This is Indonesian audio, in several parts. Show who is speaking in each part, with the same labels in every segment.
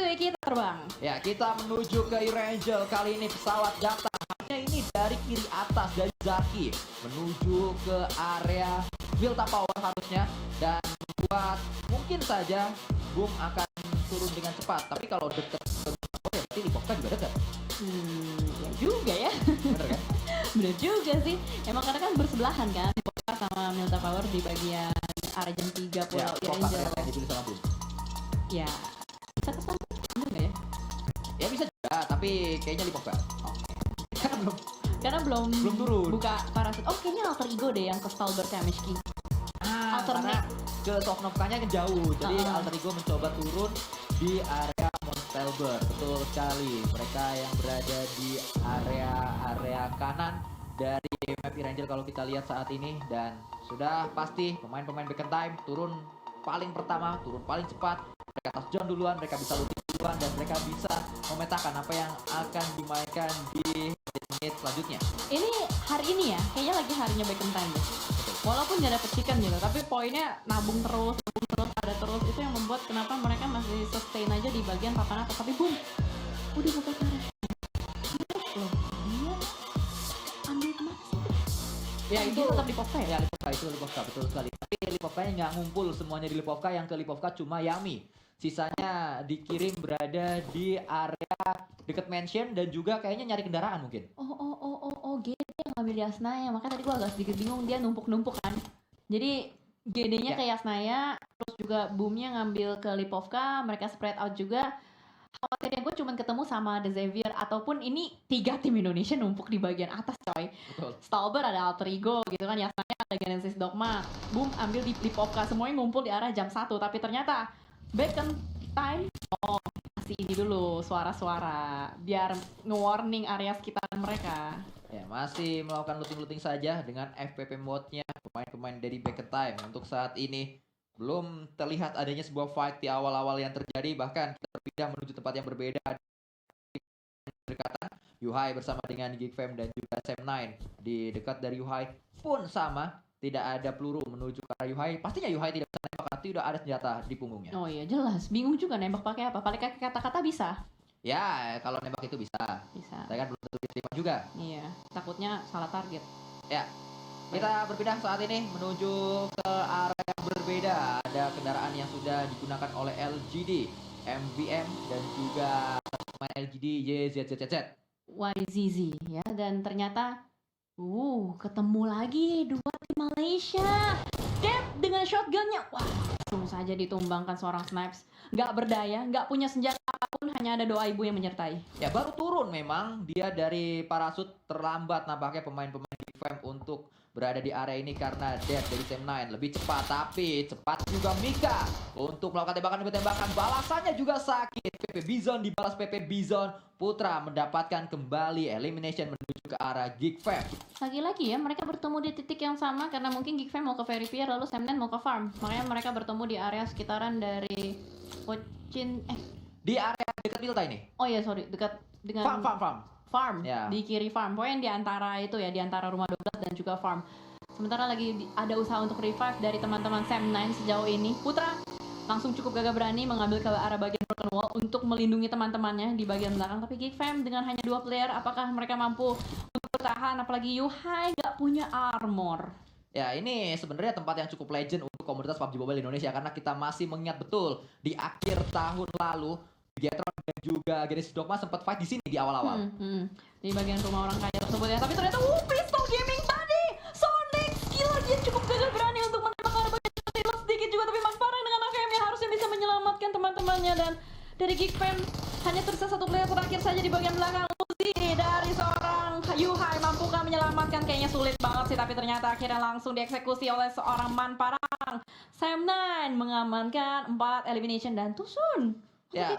Speaker 1: cuy, kita terbang.
Speaker 2: Ya, kita menuju ke Irangel. Kali ini pesawat datang hanya ini dari kiri atas dari Zaki menuju ke area Wilta Power harusnya, dan buat mungkin saja Boom akan turun dengan cepat. Tapi kalau deket ke Wilta Power ya berarti Lipovka juga deket.
Speaker 1: Ya juga ya.
Speaker 2: Bener kan?
Speaker 1: Bener juga sih. Emang karena kan bersebelahan kan, Lipovka sama Milta Power di bagian area jam 3
Speaker 2: Ya,
Speaker 1: Pulau
Speaker 2: Lipovka
Speaker 1: Irangel.
Speaker 2: ternyata yang dipilih sama Boom.
Speaker 1: Ya, bisa kesana, bener nggak ya?
Speaker 2: Ya bisa juga, tapi kayaknya Lipovka.
Speaker 1: Karena belum
Speaker 2: turun.
Speaker 1: buka parasut. Oh, kayaknya alter ego deh yang ke Stalbert Kamishki.
Speaker 2: Karena ke Sofnovkanya kan jauh, jadi Alter Ego mencoba turun di area Monstelberg. Betul sekali, mereka yang berada di area kanan dari map Irangel kalau kita lihat saat ini. Dan sudah pasti pemain-pemain Back in Time turun paling pertama, turun paling cepat. Mereka touch down duluan, mereka bisa looting duluan, dan mereka bisa memetakan apa yang akan dimainkan di menit selanjutnya.
Speaker 1: Ini hari ini ya, kayaknya lagi harinya Back in Time deh. Walaupun gak dapet chicken gitu, tapi poinnya nabung terus, ada terus. Itu yang membuat kenapa mereka masih sustain aja di bagian papan atas. Tapi boom, udah buka parasut. Loh, dia ambil kemana sih?
Speaker 2: Ya itu
Speaker 1: tetap Lipovka ya?
Speaker 2: Ya Lipovka, itu Lipovka, betul sekali. Tapi Lipovkanya nggak ngumpul semuanya di Lipovka, yang ke Lipovka cuma Yami. Sisanya dikirim berada di area deket mansion dan juga kayaknya nyari kendaraan mungkin.
Speaker 1: GD yang ngambil Yasnaya. Makanya tadi gua agak sedikit bingung, dia numpuk-numpuk kan. Jadi GD-nya
Speaker 2: Ya.
Speaker 1: ke Yasnaya, terus juga Boom-nya ngambil ke Lipovka, mereka spread out juga. Khawatirnya gue cuma ketemu sama The Xavier, ataupun ini 3 tim Indonesia numpuk di bagian atas coy.
Speaker 2: Betul.
Speaker 1: Stalbert ada Alter Ego gitu kan, Yasnaya ada Genesis Dogma, Boom ambil di Lipovka, semuanya ngumpul di arah jam 1. Tapi ternyata Back in Time, masih ini dulu suara-suara biar nge-warning area sekitar mereka.
Speaker 2: Ya, masih melakukan looting-looting saja dengan FPP mode-nya pemain-pemain dari Back in Time. Untuk saat ini belum terlihat adanya sebuah fight di awal-awal yang terjadi, bahkan kita berpindah menuju tempat yang berbeda. Berdekatan Yuhai bersama dengan Geekfam dan juga Sam9. Di dekat dari Yuhai pun sama, tidak ada peluru menuju ke arah Yuhai. Pastinya Yuhai tidak bisa nembak, nanti udah ada senjata di punggungnya.
Speaker 1: Oh iya jelas, bingung juga nembak pakai apa. Pakai kata-kata bisa.
Speaker 2: Ya, kalau nembak itu bisa.
Speaker 1: Bisa.
Speaker 2: Saya kan belum tentu diterima juga.
Speaker 1: Iya, takutnya salah target.
Speaker 2: Ya, kita berpindah saat ini menuju ke area yang berbeda. Ada kendaraan yang sudah digunakan oleh LGD, MVM, dan juga pemain LGD YZZZ.
Speaker 1: YZZ ya, dan ternyata ketemu lagi dua tim Malaysia. Dep dengan shotgunnya, wah langsung saja ditumbangkan seorang Snipes. Nggak berdaya, nggak punya senjata apapun, hanya ada doa ibu yang menyertai.
Speaker 2: Ya, baru turun memang dia dari parasut, terlambat nampaknya pemain-pemain Geekfam untuk berada di area ini karena Death dari Sam9 lebih cepat, tapi cepat juga Mika untuk melakukan tembakan demi tembakan. Balasannya juga sakit. PP Bison dibalas PP Bison. Putra mendapatkan kembali elimination menuju ke arah Geekfam.
Speaker 1: Lagi-lagi ya, mereka bertemu di titik yang sama karena mungkin Geekfam mau ke Verifier, lalu Sam9 mau ke farm. Makanya mereka bertemu di area sekitaran dari Pochin,
Speaker 2: Di area dekat Wilta ini.
Speaker 1: oh iya sorry, dekat dengan farm
Speaker 2: Ya.
Speaker 1: di kiri farm. Pokoknya di antara itu ya, di antara rumah 12 dan juga farm. Sementara lagi ada usaha untuk revive dari teman-teman Sam9 sejauh ini. Putra langsung cukup gagah berani mengambil ke arah bagian broken wall untuk melindungi teman-temannya di bagian belakang. Tapi Geekfam dengan hanya 2 player, apakah mereka mampu untuk bertahan? Apalagi Yuhai nggak punya armor.
Speaker 2: Ya, ini sebenarnya tempat yang cukup legend untuk komunitas PUBG Mobile Indonesia, karena kita masih mengingat betul di akhir tahun lalu Bigetron dan juga Genesis Dogma sempat fight di sini di awal-awal.
Speaker 1: Di bagian rumah orang kaya tersebut ya. Tapi ternyata Pistol Gaming tadi Sonic gila, dia cukup gagah berani untuk menembak ke arah bagian sedikit juga, tapi Mang Parang dengan AKM-nya harusnya bisa menyelamatkan teman-temannya. Dan dari Geekfam hanya tersisa 1 player terakhir saja di bagian belakang. Uzi dari seorang Yuhai, mampukah menyelamatkan? Kayaknya sulit banget sih, tapi ternyata akhirnya langsung dieksekusi oleh seorang Man Parang. Sam9 mengamankan 4 elimination dan Tusun.
Speaker 2: Ya,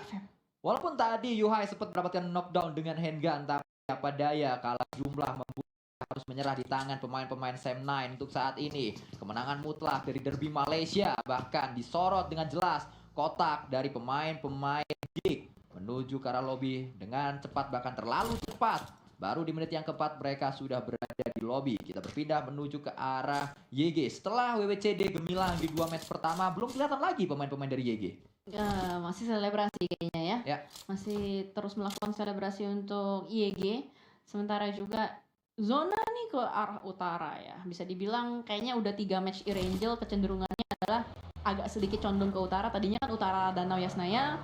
Speaker 2: walaupun tadi Yuhai sempat mendapatkan knockdown dengan handgun, tapi apa daya kalah jumlah membuat harus menyerah di tangan pemain-pemain Sam9 untuk saat ini. Kemenangan mutlak dari derby Malaysia bahkan disorot dengan jelas kotak dari pemain-pemain Geek menuju ke arah lobby dengan cepat, bahkan terlalu cepat. Baru di menit yang keempat mereka sudah berada di lobby. Kita berpindah menuju ke arah YG. Setelah WWCD gemilang di 2 match pertama, belum kelihatan lagi pemain-pemain dari YG.
Speaker 1: Masih selebrasi kayaknya ya.
Speaker 2: Ya.
Speaker 1: Masih terus melakukan selebrasi untuk IEG. Sementara juga zona nih ke arah utara ya. Bisa dibilang kayaknya udah 3 match Irangel kecenderungannya adalah agak sedikit condong ke utara. Tadinya kan utara Danau Yasnaya.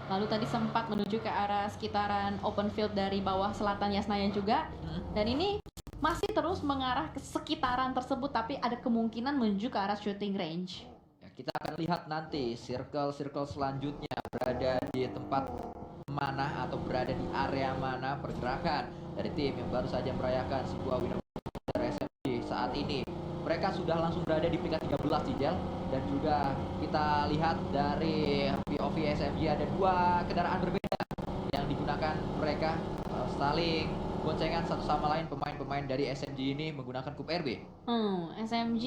Speaker 1: Lalu tadi sempat menuju ke arah sekitaran open field dari bawah selatan Yasnaya juga. Dan ini masih terus mengarah ke sekitaran tersebut, tapi ada kemungkinan menuju ke arah shooting range.
Speaker 2: Ya, kita akan lihat nanti circle selanjutnya berada di tempat mana atau berada di area mana pergerakan dari tim yang baru saja merayakan sebuah win dari SMG saat ini. Mereka sudah langsung berada di peringkat 13 Cijel, dan juga kita lihat dari POV SMG ada 2 kendaraan berbeda yang digunakan mereka saling boncengan satu sama lain. Pemain-pemain dari SMG ini menggunakan Kup RB.
Speaker 1: SMG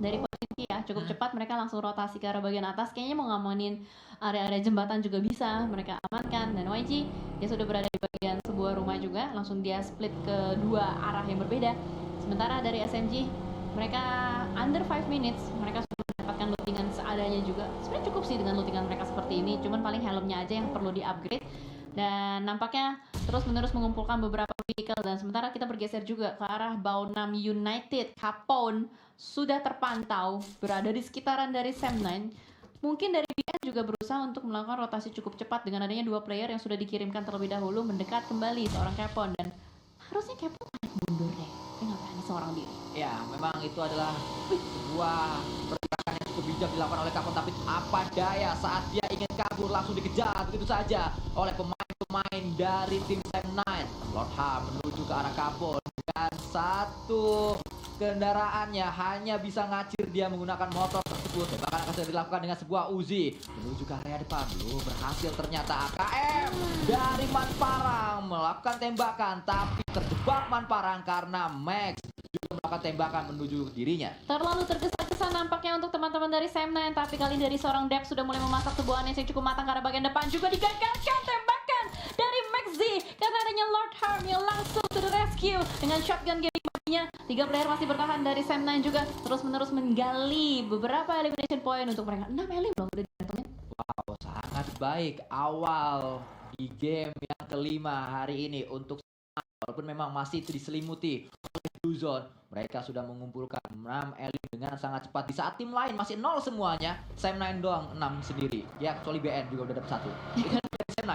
Speaker 1: dari posisi ya cukup cepat, mereka langsung rotasi ke arah bagian atas. Kayaknya mau ngamanin area-area jembatan juga bisa mereka amankan. Dan YG dia sudah berada di bagian sebuah rumah juga, langsung dia split ke 2 arah yang berbeda. Sementara dari SMG mereka under 5 minutes mereka sudah mendapatkan lootingan seadanya juga. Sebenarnya cukup sih dengan lootingan mereka seperti ini, cuman paling helmnya aja yang perlu di upgrade. Dan nampaknya terus-menerus mengumpulkan beberapa vehicle. Dan sementara kita bergeser juga ke arah Baonam United. Capone sudah terpantau berada di sekitaran dari Sam9. Mungkin dari BN juga berusaha untuk melakukan rotasi cukup cepat dengan adanya 2 player yang sudah dikirimkan terlebih dahulu mendekat kembali seorang Capone. Dan harusnya Capone tarik mundur deh, tapi nggak berani seorang diri.
Speaker 2: Ya, memang itu adalah sebuah pergerakan yang cukup bijak dilakukan oleh Capone, tapi apa daya saat dia ingin kabur langsung dikejar begitu saja oleh pemain dari tim Sam9. Lord Ham menuju ke arah Capone dengan 1 kendaraannya, hanya bisa ngacir dia menggunakan motor tersebut. Tembakan akan segera dilakukan dengan sebuah Uzi menuju ke area depan. Belum berhasil ternyata. AKM dari Manparang melakukan tembakan, tapi terjebak Manparang karena Max juga melakukan tembakan menuju dirinya.
Speaker 1: Terlalu tergesa-gesa nampaknya untuk teman-teman dari Sam9, tapi kali ini dari seorang Dep sudah mulai memasak sebuah anes yang cukup matang ke arah bagian depan. Juga digagalkan tembakan dari Max Z karena adanya Lord Harm yang langsung to the rescue dengan shotgun gaming baginya. 3 player masih bertahan dari Sam9 juga terus-menerus menggali beberapa elimination point untuk mereka. 6 elim loh udah digantungin.
Speaker 2: Wow, sangat baik awal di game yang kelima hari ini untuk walaupun memang masih itu diselimuti oleh Blue Zone. Mereka sudah mengumpulkan 6 elim dengan sangat cepat. Di saat tim lain masih 0 semuanya, Sam9 doang 6 sendiri. Ya, kecuali BN juga udah dapat 1. Sam9.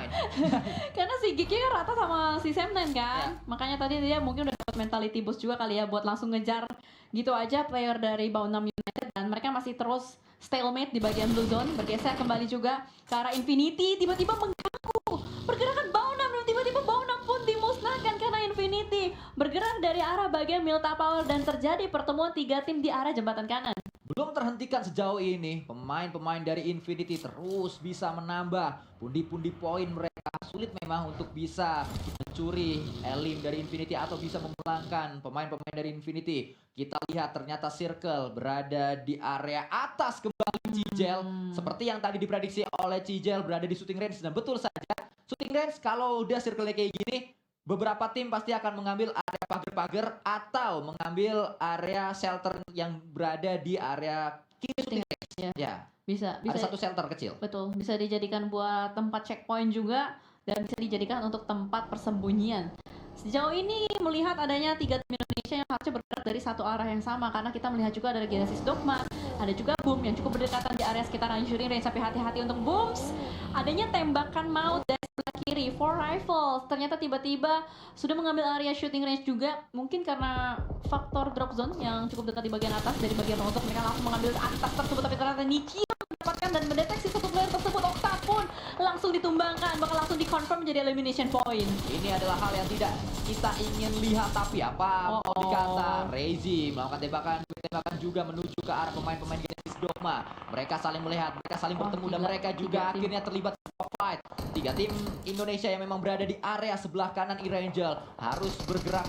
Speaker 1: Karena si Gigi kan rata sama si Sam9 kan. Makanya tadi dia mungkin udah dapat mentality boost juga kali ya buat langsung ngejar gitu aja player dari Baonam United. Dan mereka masih terus stalemate di bagian Blue Zone. Bergeser kembali juga ke arah Infinity. Tiba-tiba mengganggu pergerakan Baonam. Dan tiba-tiba Baonam pun dimusnahkan karena Infinity bergerak dari arah bagian Milta Power. Dan terjadi pertemuan 3 tim di arah jembatan kanan.
Speaker 2: Belum terhentikan sejauh ini, pemain-pemain dari Infinity terus bisa menambah pundi-pundi poin mereka. Sulit memang untuk bisa mencuri elim dari Infinity atau bisa memulangkan pemain-pemain dari Infinity. Kita lihat ternyata Circle berada di area atas kembali Cijel. Seperti yang tadi diprediksi oleh Cijel berada di shooting range. Dan betul saja, shooting range kalau udah circle kayak gini, beberapa tim pasti akan mengambil area pagar-pagar atau mengambil area shelter yang berada di area kiri shooting range. Ya.
Speaker 1: Bisa
Speaker 2: Ada satu shelter kecil.
Speaker 1: Betul, bisa dijadikan buat tempat checkpoint juga dan bisa dijadikan untuk tempat persembunyian. Sejauh ini melihat adanya 3 tim Indonesia yang harusnya bergerak dari satu arah yang sama, karena kita melihat juga ada Genesis Dogma, ada juga Boom yang cukup berdekatan di area sekitaran shooting range. Tapi hati-hati untuk Booms, adanya tembakan maut dari sebelah kiri, 4 rifles. Ternyata tiba-tiba sudah mengambil area shooting range juga, mungkin karena faktor drop zone yang cukup dekat di bagian atas. Dari bagian rontok mereka langsung mengambil atas tersebut, tapi ternyata Nikia mendapatkan dan mendeteksi satu player tersebut. Okta pun langsung ditumbangkan, bakal langsung dikonfirm menjadi elimination point.
Speaker 2: Ini adalah hal yang tidak kita ingin lihat, tapi apa mau dikata, Reizi melakukan tembakan juga menuju ke arah pemain-pemain Genesis Dogma. Mereka saling melihat, mereka saling bertemu dan mereka juga akhirnya terlibat fight. 3 tim Indonesia yang memang berada di area sebelah kanan Irangel harus bergerak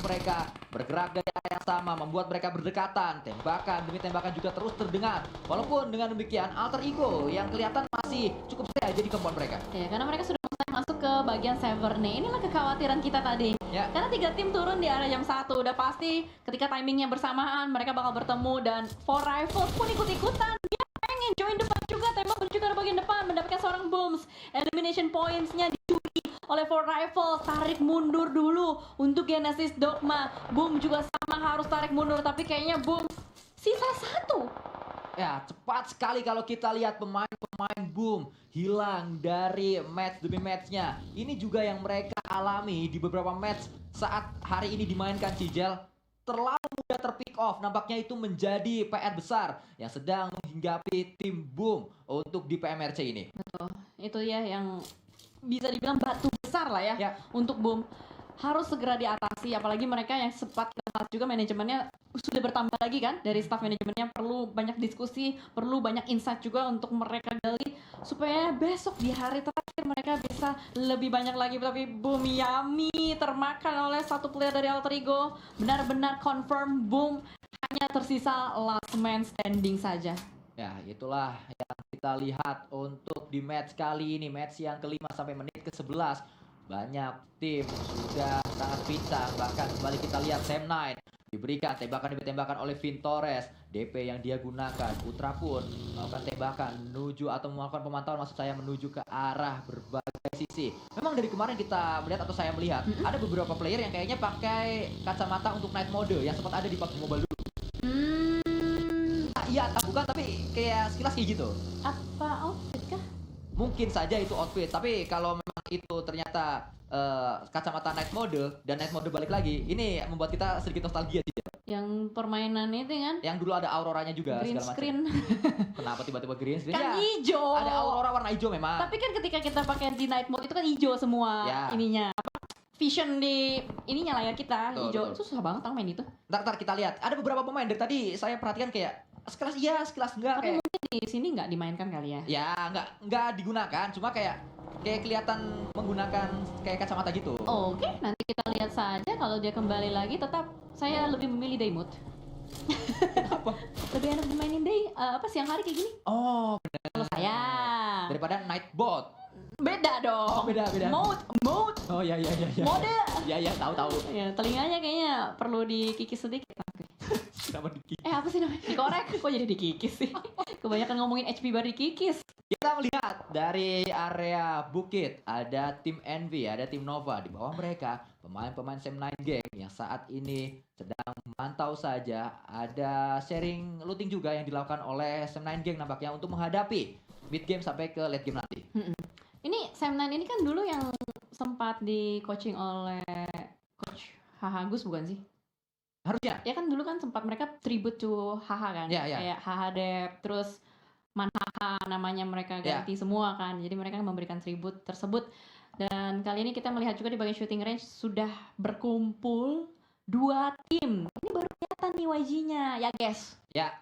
Speaker 2: dari area yang sama, membuat mereka berdekatan. Tembakan demi tembakan juga terus terdengar. Walaupun dengan demikian Alter Ego yang kelihatan masih cukup setia jadi compound mereka.
Speaker 1: Ya, karena mereka sudah masuk ke bagian Severne. Inilah kekhawatiran kita tadi.
Speaker 2: Ya.
Speaker 1: Karena 3 tim turun di area jam 1, udah pasti ketika timingnya bersamaan mereka bakal bertemu. Dan 4 rifles pun ikut-ikutan. Dia pengen join depan juga, tembak menuju ke bagian depan, mendapatkan seorang Booms. Elimination points-nya dicuri oleh Four Rivals. Tarik mundur dulu untuk Genesis Dogma. Boom juga sama harus tarik mundur, tapi kayaknya Booms sisa satu.
Speaker 2: Ya, cepat sekali kalau kita lihat pemain-pemain Boom hilang dari match demi matchnya. Ini juga yang mereka alami di beberapa match saat hari ini dimainkan Cijel. Terlalu mudah terpick off, nampaknya itu menjadi PR besar yang sedang menghinggapi tim Boom untuk di PMRC ini.
Speaker 1: Betul, itu ya yang bisa dibilang batu besar lah ya. Untuk Boom. Harus segera diatasi, apalagi mereka yang sempat kita bahas juga manajemennya sudah bertambah lagi kan, dari staff manajemennya perlu banyak diskusi, perlu banyak insight juga untuk mereka gali supaya besok di hari terakhir mereka bisa lebih banyak lagi. Tapi Boom Yami termakan oleh satu player dari Alter Ego, benar-benar confirm Boom hanya tersisa last man standing saja.
Speaker 2: Ya, itulah yang kita lihat untuk di match kali ini, match yang kelima sampai menit ke-11. Banyak tim sudah sangat pincang, bahkan kembali kita lihat Sam9 diberikan tembakan demi tembakan oleh Vin Torres. DP yang dia gunakan, Putra pun melakukan tembakan menuju atau melakukan pemantauan, maksud saya menuju ke arah berbagai sisi. Memang dari kemarin kita melihat atau saya melihat ada beberapa player yang kayaknya pakai kacamata untuk night mode yang sempat ada di PUBG Mobile dulu. Iya, tak bukan, tapi kayak sekilas kayak gitu.
Speaker 1: Apa outfit kah?
Speaker 2: Mungkin saja itu outfit, tapi kalau memang itu ternyata kacamata night mode dan night mode balik lagi, ini membuat kita sedikit nostalgia sih.
Speaker 1: Yang permainan itu kan?
Speaker 2: Yang dulu ada auroranya juga
Speaker 1: Green
Speaker 2: segala
Speaker 1: screen.
Speaker 2: Kenapa tiba-tiba green screen?
Speaker 1: Kan
Speaker 2: Ya,
Speaker 1: hijau.
Speaker 2: ada aurora warna hijau memang.
Speaker 1: Tapi kan ketika kita pakai di night mode itu kan hijau semua ininya. Vision di ininya layar kita hijau. Itu susah banget tau main itu.
Speaker 2: Ntar kita lihat. Ada beberapa pemain dari tadi saya perhatikan kayak sekelas iya, sekelas enggak.
Speaker 1: Tapi mungkin di sini nggak dimainkan kali ya?
Speaker 2: Ya nggak digunakan. Cuma kayak kelihatan menggunakan kayak kacamata gitu.
Speaker 1: Oke, nanti kita lihat saja kalau dia kembali lagi. Tetap saya lebih memilih Daymut.
Speaker 2: Kenapa?
Speaker 1: Lebih enak dimainin siang hari kayak gini.
Speaker 2: Oh,
Speaker 1: kalau saya.
Speaker 2: Daripada Nightbot.
Speaker 1: Beda dong.
Speaker 2: Oh, beda.
Speaker 1: Mode.
Speaker 2: Oh ya.
Speaker 1: Mode.
Speaker 2: Ya, tahu.
Speaker 1: Ya, telinganya kayaknya perlu dikikis sedikit.
Speaker 2: Kenapa dikikis?
Speaker 1: Apa sih namanya? Dikorek. Kok jadi dikikis sih? Kebanyakan ngomongin HP baru dikikis.
Speaker 2: Kita melihat dari area Bukit ada tim Envy, ada tim Nova. Di bawah mereka pemain-pemain Sam9 Gang yang saat ini sedang memantau saja. Ada sharing looting juga yang dilakukan oleh Sam9 Gang nampaknya untuk menghadapi mid game sampai ke late game nanti.
Speaker 1: Ini Sam9 ini kan dulu yang sempat di coaching oleh coach Hahagus bukan sih?
Speaker 2: Harusnya.
Speaker 1: Ya kan dulu kan sempat mereka tribute to Haha kan.
Speaker 2: Ya.
Speaker 1: Kayak Haha Dep, terus Manhaha namanya mereka ganti semua kan. Jadi mereka memberikan tribute tersebut. Dan kali ini kita melihat juga di bagian shooting range sudah berkumpul 2 tim. Ini baru kelihatan nih YG-nya ya guys.
Speaker 2: Ya.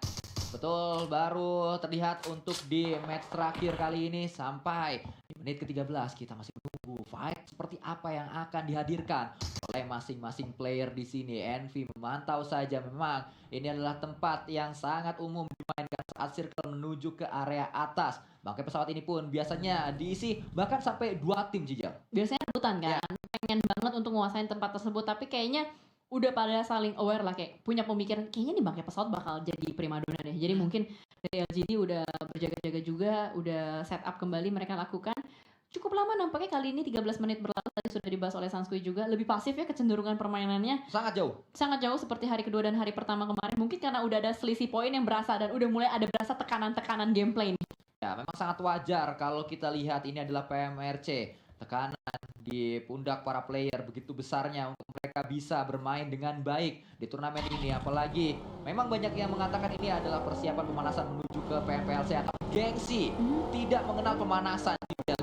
Speaker 2: Betul, baru terlihat untuk di match terakhir kali ini sampai di menit ke-13 kita masih menunggu fight seperti apa yang akan dihadirkan oleh masing-masing player di sini. Envy memantau saja, memang ini adalah tempat yang sangat umum dimainkan saat circle menuju ke area atas. Bangkai pesawat ini pun biasanya diisi bahkan sampai 2 tim Cijal.
Speaker 1: Biasanya rebutan kan, pengen banget untuk menguasain tempat tersebut, tapi kayaknya udah pada saling aware lah, kayak punya pemikiran kayaknya nih bangkai pesawat bakal jadi primadona deh. Jadi mungkin dari LGD udah berjaga-jaga juga, udah set up kembali mereka lakukan. Cukup lama nampaknya kali ini 13 menit berlalu, tadi sudah dibahas oleh Sanskui juga. Lebih pasif ya kecenderungan permainannya. Sangat jauh seperti hari kedua dan hari pertama kemarin. Mungkin karena udah ada selisih poin yang berasa dan udah mulai ada berasa tekanan-tekanan gameplay nih.
Speaker 2: Ya memang sangat wajar kalau kita lihat ini adalah PMRC. Tekanan di pundak para player begitu besarnya untuk mereka bisa bermain dengan baik di turnamen ini. Apalagi memang banyak yang mengatakan ini adalah persiapan pemanasan menuju ke PMPLC atau gengsi. Tidak mengenal pemanasan.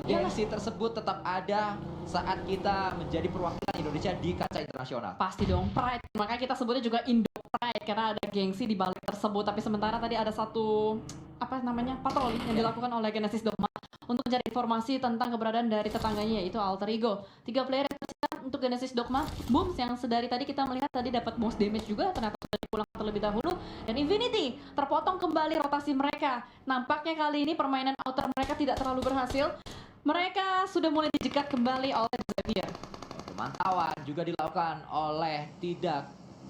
Speaker 2: Gengsi tersebut tetap ada saat kita menjadi perwakilan Indonesia di kancah internasional.
Speaker 1: Pasti dong, pride. Makanya kita sebutnya juga Indo Pride karena ada gengsi di balik tersebut. Tapi sementara tadi ada satu patroli yang dilakukan oleh Genesis Dogma untuk mencari informasi tentang keberadaan dari tetangganya, yaitu Alter Ego. 3 player yang tersisa untuk Genesis Dogma. Booms yang sedari tadi kita melihat tadi dapat most damage juga, ternyata sudah dipulang terlebih dahulu. Dan Infinity terpotong kembali rotasi mereka. Nampaknya kali ini permainan outer mereka tidak terlalu berhasil. Mereka sudah mulai dijegat kembali oleh Xavier.
Speaker 2: Pemantauan juga dilakukan oleh Tidak,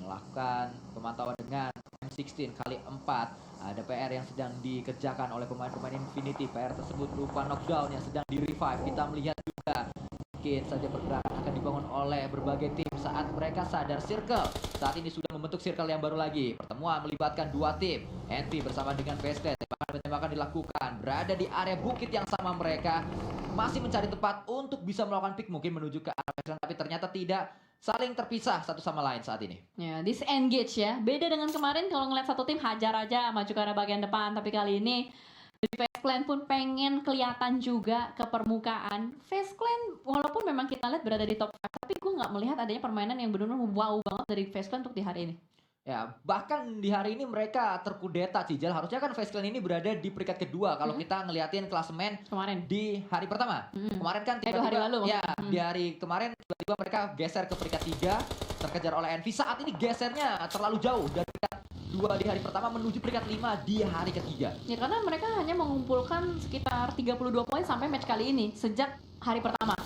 Speaker 2: melakukan pemantauan dengan M16 kali 4. Ada PR yang sedang dikerjakan oleh pemain-pemain Infinity. PR tersebut berupa knockdown yang sedang di-revive. Kita melihat juga mungkin saja pergerakan akan dibangun oleh berbagai tim saat mereka sadar circle. Saat ini sudah membentuk circle yang baru lagi. Pertemuan melibatkan dua tim. Envy bersama dengan Vested. Tembakan dilakukan. Berada di area bukit yang sama mereka. Masih mencari tempat untuk bisa melakukan pick mungkin menuju ke arah Vested. Tapi ternyata tidak, saling terpisah satu sama lain saat ini.
Speaker 1: Ya, disengage ya. Beda dengan kemarin kalau ngeliat satu tim hajar aja maju ke arah bagian depan. Tapi kali ini Face Clan pun pengen kelihatan juga ke permukaan. Face Clan walaupun memang kita lihat berada di top 5, tapi gue nggak melihat adanya permainan yang benar-benar wow banget dari Face Clan untuk di hari ini.
Speaker 2: Ya, bahkan di hari ini mereka terkudeta Cijal. Harusnya kan Face Clan ini berada di peringkat kedua kalau kita ngeliatin klasemen
Speaker 1: Kemarin
Speaker 2: di hari pertama. Kemarin kan
Speaker 1: dua hari lalu.
Speaker 2: Ya, di hari kemarin tiba-tiba mereka geser ke peringkat 3, terkejar oleh Envy. Saat ini gesernya terlalu jauh dari peringkat 2 di hari pertama menuju peringkat 5 di hari ketiga.
Speaker 1: Ya karena mereka hanya mengumpulkan sekitar 32 poin sampai match kali ini sejak hari pertama.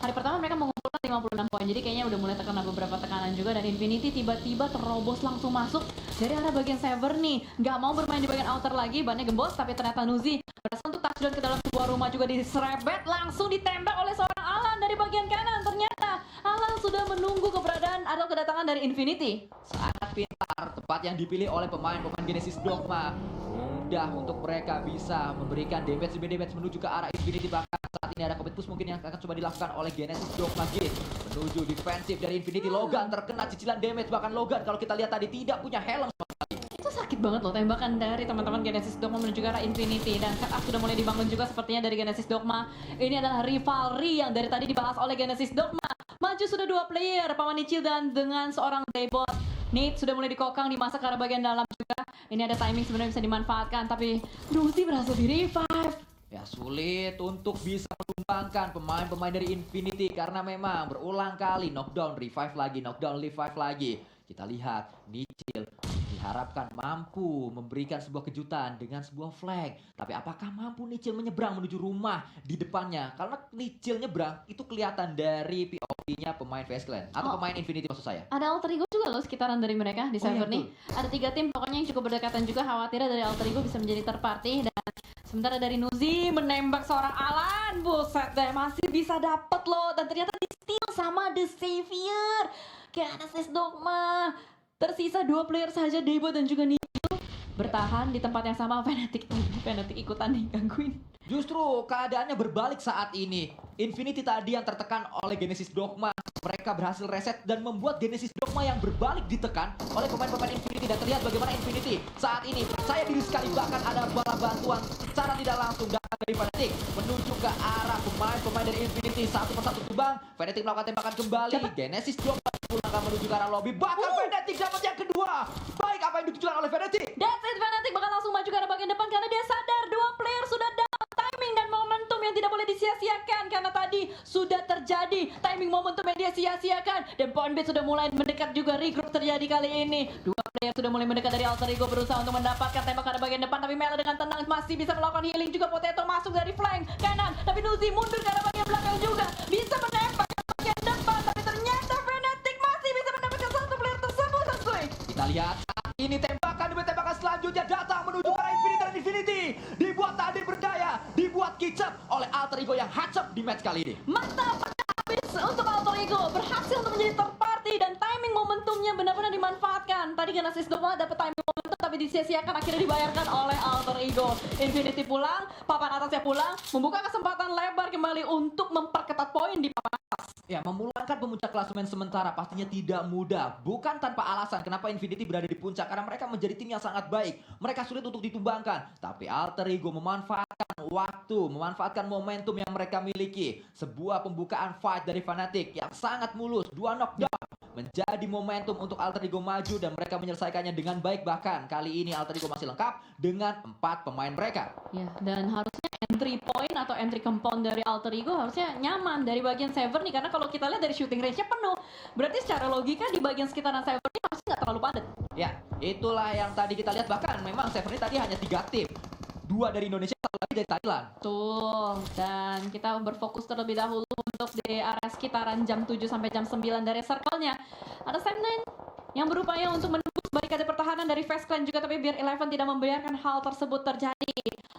Speaker 1: Hari pertama mereka mengumpulkan 56 poin. Jadi kayaknya udah mulai terkena beberapa tekanan juga. Dan Infinity tiba-tiba terobos langsung masuk dari arah bagian server nih. Nggak mau bermain di bagian outer lagi. Bannya gembos. Tapi ternyata Nuzi berhasil untuk touchdown ke dalam sebuah rumah juga diserebet. Langsung ditembak oleh seorang Alan dari bagian kanan. Ternyata Alan sudah menunggu keberadaan atau kedatangan dari Infinity.
Speaker 2: Sangat pintar. Tempat yang dipilih oleh pemain-pemain Genesis Dogma. Mudah untuk mereka bisa memberikan damage menuju ke arah Infinity. Bahkan saat ini ada commit push mungkin yang akan coba dilakukan oleh Genesis Dogma Gate menuju defensif dari Infinity. Logan terkena cicilan damage, bahkan Logan kalau kita lihat tadi tidak punya helm sama sekali.
Speaker 1: Itu sakit banget loh tembakan dari teman-teman Genesis Dogma menuju ke arah Infinity. Dan setup sudah mulai dibangun juga sepertinya dari Genesis Dogma. Ini adalah rivalry yang dari tadi dibahas oleh Genesis Dogma. Maju sudah 2 player, Paman Nicil dan dengan seorang Daybot. Nate sudah mulai dikokang, dimasak ke arah bagian dalam juga. Ini ada timing sebenarnya bisa dimanfaatkan, tapi Nuzi berhasil di revive.
Speaker 2: Ya, sulit untuk bisa menumbangkan pemain-pemain dari Infinity karena memang berulang kali knockdown, revive lagi. Kita lihat Nicil diharapkan mampu memberikan sebuah kejutan dengan sebuah flag. Tapi apakah mampu Nicil menyeberang menuju rumah di depannya? Karena Nicil nyebrang itu kelihatan dari POV-nya pemain Face Clan atau pemain Infinity maksud saya.
Speaker 1: Ada alter ego juga loh sekitaran dari mereka di server nih. Ada 3 tim pokoknya yang cukup berdekatan juga, khawatirnya dari alter ego bisa menjadi third party. Dan sementara dari Nuzi menembak seorang Alan, buset deh, masih bisa dapet loh. Dan ternyata di steal sama The Savior. Genesis Dogma. Tersisa 2 player saja, Debo dan juga Nicil bertahan di tempat yang sama. Fnatic ikutan nih gangguin.
Speaker 2: Justru keadaannya berbalik saat ini. Infinity tadi yang tertekan oleh Genesis Dogma, mereka berhasil reset dan membuat Genesis Dogma yang berbalik ditekan oleh pemain-pemain Infinity. Dan terlihat bagaimana Infinity saat ini percaya diri sekali, bahkan ada bala bantuan secara tidak langsung datang dari Fnatic menuju ke arah pemain-pemain dari Infinity. Satu persatu tumbang, Fnatic melakukan tembakan kembali. Genesis Dogma pulang menuju ke arah lobby, bahkan Fnatic dapat yang kedua. Baik, apa yang ditujukan oleh Fnatic?
Speaker 1: That's it, Fnatic bakal langsung maju ke arah bagian depan karena dia sadar 2 player sudah down. Timing dan momentum yang tidak boleh disia-siakan karena tadi sudah terjadi timing momentum yang dia sia-siakan. Dan point base sudah mulai mendekat juga, regroup terjadi kali ini. 2 player sudah mulai mendekat dari alter ego, berusaha untuk mendapatkan tembak ke arah bagian depan, tapi Mela dengan tenang masih bisa melakukan healing juga. Potato masuk dari flank kanan, tapi Nuzi mundur ke arah bagian belakang juga, bisa menembak ke bagian depan, tapi ternyata Fnatic masih bisa mendapatkan 1 player tersebut.
Speaker 2: Kita lihat saat ini tembakan demi tembakan selanjutnya datang menuju ke arah Infinity dan Infinity dibuat tak adil berdaya, dibuat kicap oleh alter ego yang hacep di match kali ini.
Speaker 1: Mantap, habis untuk alter ego, berhasil untuk menjadi third party dan timing momentumnya benar-benar dimanfaatkan. Tadi Genesis Dogma dapat timing momentum tapi disia-siakan, akhirnya dibayarkan oleh alter ego. Infinity pulang, papan atasnya pulang, membuka kesempatan lebar kembali untuk memperketat poin di papan atas.
Speaker 2: Ya, memulangkan pemuncak klasemen sementara pastinya tidak mudah. Bukan tanpa alasan kenapa Infinity berada di puncak, karena mereka menjadi tim yang sangat baik. Mereka sulit untuk ditumbangkan, tapi alter ego memanfaatkan waktu, memanfaatkan momentum yang mereka miliki. Sebuah pembukaan fight dari Fnatic yang sangat mulus, 2 knockdown menjadi momentum untuk alter ego maju dan mereka menyelesaikannya dengan baik. Bahkan kali ini alter ego masih lengkap dengan 4 pemain mereka.
Speaker 1: Ya, dan harusnya entry point atau entry compound dari alter ego harusnya nyaman dari bagian server nih, karena kalau kita lihat dari shooting range-nya penuh. Berarti secara logika di bagian sekitaran server ini harusnya nggak terlalu padat.
Speaker 2: Ya, itulah yang tadi kita lihat. Bahkan memang server ini tadi hanya 3 tim. 2 dari Indonesia, 1 lagi dari Thailand.
Speaker 1: Tuh, dan kita berfokus terlebih dahulu untuk di area sekitaran jam 7 sampai jam 9 dari circle-nya. Ada Sam9 yang berupaya untuk menembus barikade pertahanan dari Face Clan juga, tapi Beer Eleven tidak membiarkan hal tersebut terjadi.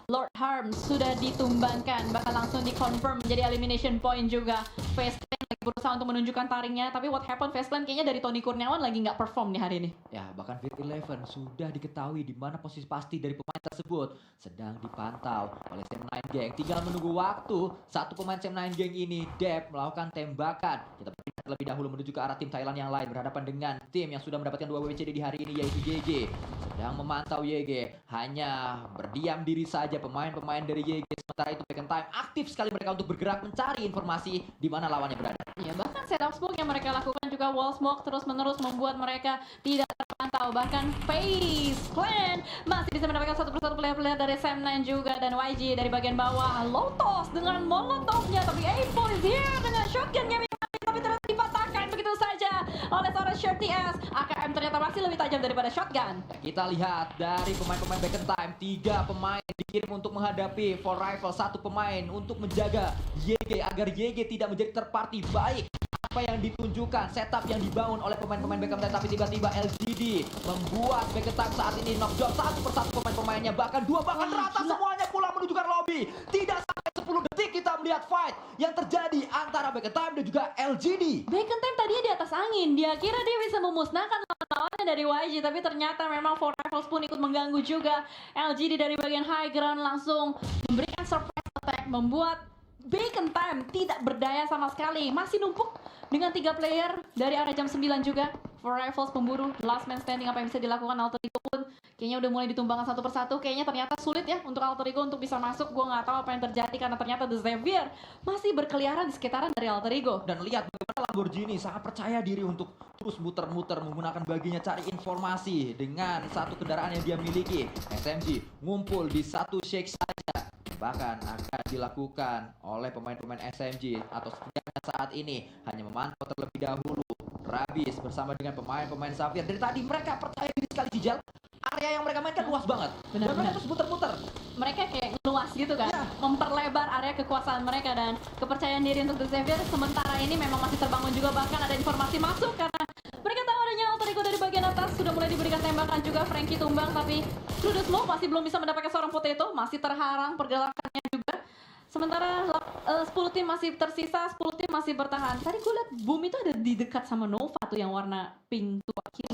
Speaker 1: Lord Harm sudah ditumbangkan, bahkan langsung dikonfirm menjadi elimination point juga. Face Clan lagi berusaha untuk menunjukkan taringnya, tapi what happened Face Clan kayaknya dari Tony Kurniawan lagi nggak perform nih hari ini.
Speaker 2: Ya, bahkan Beer Eleven sudah diketahui di mana posisi pasti dari pemain tersebut sedang dipantau oleh Sam9 Gang. Tinggal menunggu waktu satu pemain Sam9 Gang ini, Dep, melakukan tembakan. Kita berpindah terlebih dahulu menuju ke arah tim Thailand yang lain berhadapan dengan tim yang sudah mendapatkan 2 WWCD di hari ini, yaitu YG. Sedang memantau YG, hanya berdiam diri saja pemain-pemain dari YG. Sementara itu Back in Time aktif sekali mereka untuk bergerak mencari informasi di mana lawannya berada.
Speaker 1: Ya, bahkan setup smoke yang mereka lakukan juga wall smoke terus-menerus membuat mereka tidak terpantau. Bahkan Face Clan masih bisa mendapatkan satu persatu player-player dari Sam9 juga, dan YG dari bagian bawah. Lotus dengan molotovnya, tapi A4 is here dengan shotgunnya, tapi ternyata dipatahkan begitu saja oleh seorang Shirt TS. AKM ternyata masih lebih tajam daripada shotgun.
Speaker 2: Kita lihat dari pemain-pemain Back in Time, 3 pemain dikirim untuk menghadapi For Rifle, 1 pemain untuk menjaga YG agar YG tidak menjadi terparty. Baik apa yang ditunjukkan, setup yang dibangun oleh pemain-pemain Back in Time, tapi tiba-tiba LGD membuat Back in Time saat ini knockdown satu persatu pemain-pemainnya, bahkan 2 bahkan rata semuanya pulang menuju ke lobby. Tidak sampai 10 detik kita melihat fight yang terjadi antara Back in Time dan juga LGD.
Speaker 1: Back in Time tadinya di atas angin, dia kira dia bisa memusnahkan lawan-lawannya dari YG, tapi ternyata memang For Rifles pun ikut mengganggu juga. LGD dari bagian high ground langsung memberikan surprise attack, membuat Back in Time tidak berdaya sama sekali. Masih numpuk dengan 3 player dari area jam 9 juga. For Rifles pemburu last man standing, apa yang bisa dilakukan Alter Ego pun kayaknya udah mulai ditumbangkan satu persatu. Kayaknya ternyata sulit ya untuk Alter Ego untuk bisa masuk. Gue nggak tahu apa yang terjadi karena ternyata The Xavier masih berkeliaran di sekitaran dari Alter Ego.
Speaker 2: Dan lihat bagaimana Lamborghini sangat percaya diri untuk terus muter-muter menggunakan baginya cari informasi dengan satu kendaraan yang dia miliki. SMG ngumpul di satu shake saja, bahkan akan dilakukan oleh pemain-pemain SMG atau setidaknya saat ini hanya memantau terlebih dahulu Rabis bersama dengan pemain-pemain Xavier. Dari tadi mereka percaya diri sekali, Jijal. Area yang mereka mainkan luas banget.
Speaker 1: Benar,
Speaker 2: Dan mereka
Speaker 1: benar.
Speaker 2: terus muter-muter.
Speaker 1: Mereka kayak ngeluas gitu kan,
Speaker 2: Ya.
Speaker 1: memperlebar area kekuasaan mereka, dan kepercayaan diri untuk The Xavier sementara ini memang masih terbangun juga. Bahkan ada informasi masuk karena mereka tahu adanya Alter Ego dari bagian atas. Sudah mulai diberikan tembakan juga, Frankie tumbang, tapi Through the Smoke masih belum bisa mendapatkan seorang potato, masih terharang pergerakannya juga. Sementara 10 tim masih tersisa, 10 tim masih bertahan. Tadi gue liat Boom itu ada di dekat sama Nova tuh yang warna pink tua kiri.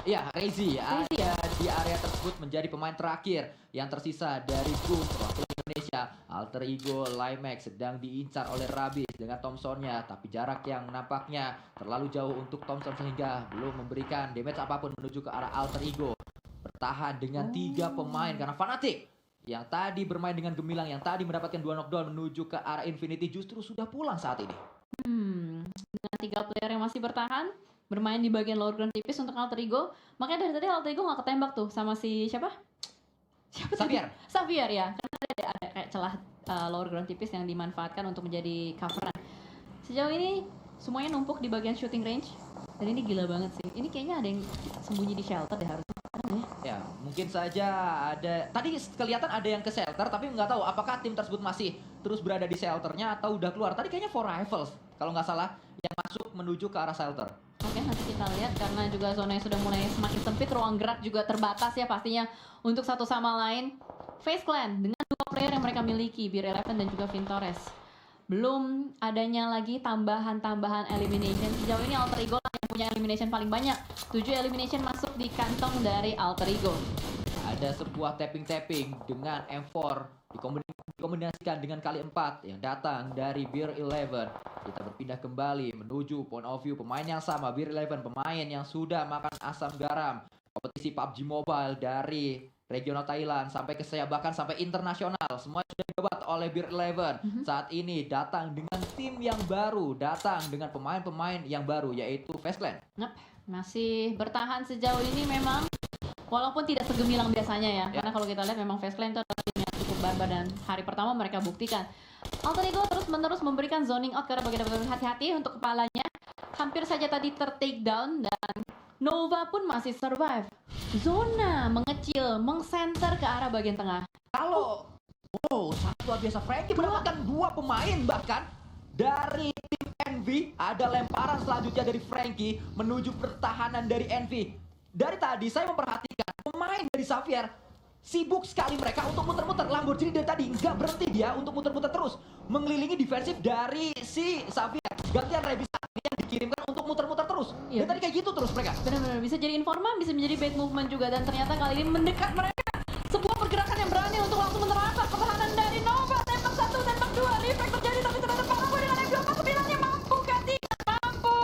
Speaker 2: Ya, Rezi
Speaker 1: Rezi,
Speaker 2: ada di area tersebut menjadi pemain terakhir yang tersisa dari Boom perwakilan Indonesia. Alter Ego Limax sedang diincar oleh Rabis dengan Thompsonnya, tapi jarak yang nampaknya terlalu jauh untuk Thompson sehingga belum memberikan damage apapun menuju ke arah Alter Ego. Bertahan dengan 3 pemain karena Fnatic yang tadi bermain dengan gemilang, yang tadi mendapatkan 2 knockdown menuju ke arah Infinity justru sudah pulang saat ini.
Speaker 1: Dengan 3 player yang masih bertahan, bermain di bagian lower ground tipis untuk Alter Ego. Makanya dari tadi Alter Ego gak ketembak tuh sama si siapa? Siapa tadi?
Speaker 2: Xavier.
Speaker 1: Xavier ya, karena ada kayak celah lower ground tipis yang dimanfaatkan untuk menjadi coveran. Sejauh ini semuanya numpuk di bagian shooting range. Dan ini gila banget sih. Ini kayaknya ada yang sembunyi di shelter deh harusnya.
Speaker 2: Ya, mungkin saja ada. Tadi kelihatan ada yang ke shelter, tapi nggak tahu apakah tim tersebut masih terus berada di shelternya atau udah keluar. Tadi kayaknya For Rifles, kalau nggak salah, yang masuk menuju ke arah shelter.
Speaker 1: Oke, nanti kita lihat karena juga zona yang sudah mulai semakin sempit, ruang gerak juga terbatas ya pastinya untuk satu sama lain. Face Clan dengan 2 player yang mereka miliki, Beer Eleven dan juga Vintores. Belum adanya lagi tambahan-tambahan elimination. Sejauh ini Alter Ego lah yang punya elimination paling banyak. 7 elimination masuk di kantong dari Alter Ego.
Speaker 2: Ada sebuah tapping-tapping dengan M4 dikombinasikan dengan kali 4 yang datang dari Beer Eleven. Kita berpindah kembali menuju point of view pemain yang sama, Beer Eleven, pemain yang sudah makan asam garam kompetisi PUBG Mobile dari regional Thailand sampai ke saya bahkan sampai internasional, semua sudah didapat oleh Beer Eleven. Saat ini datang dengan tim yang baru, datang dengan pemain-pemain yang baru, yaitu Face Clan.
Speaker 1: Masih bertahan sejauh ini memang, walaupun tidak segemilang biasanya ya. Karena kalau kita lihat memang Face Clan itu adalah tim yang cukup barbar dan hari pertama mereka buktikan. Alter Ego terus-menerus memberikan zoning out karena bagian hati-hati untuk kepalanya. Hampir saja tadi ter-take down dan Nova pun masih survive. Zona mengecil, meng-center ke arah bagian tengah.
Speaker 2: Kalau sangat luar biasa, Frankie mendapatkan 2 pemain bahkan dari tim Envy. Ada lemparan selanjutnya dari Frankie menuju pertahanan dari Envy. Dari tadi saya memperhatikan pemain dari Xavier sibuk sekali mereka untuk muter-muter. Lamborghini dari tadi nggak berhenti dia untuk muter-muter terus mengelilingi defensif dari si Xavier. Gantian Rebis yang dikirimkan untuk muter-muter terus.
Speaker 1: Iya.
Speaker 2: Dan tadi kayak gitu terus mereka.
Speaker 1: Benar-benar bisa jadi informan, bisa menjadi bait movement juga, dan ternyata kali ini mendekat mereka. Sebuah pergerakan yang berani untuk langsung menerapkan pertahanan dari Nova. Tembak 1, tembak 2, refleks terjadi, tapi ternyata mampu dengan M249-nya mampu kan? Tidak mampu.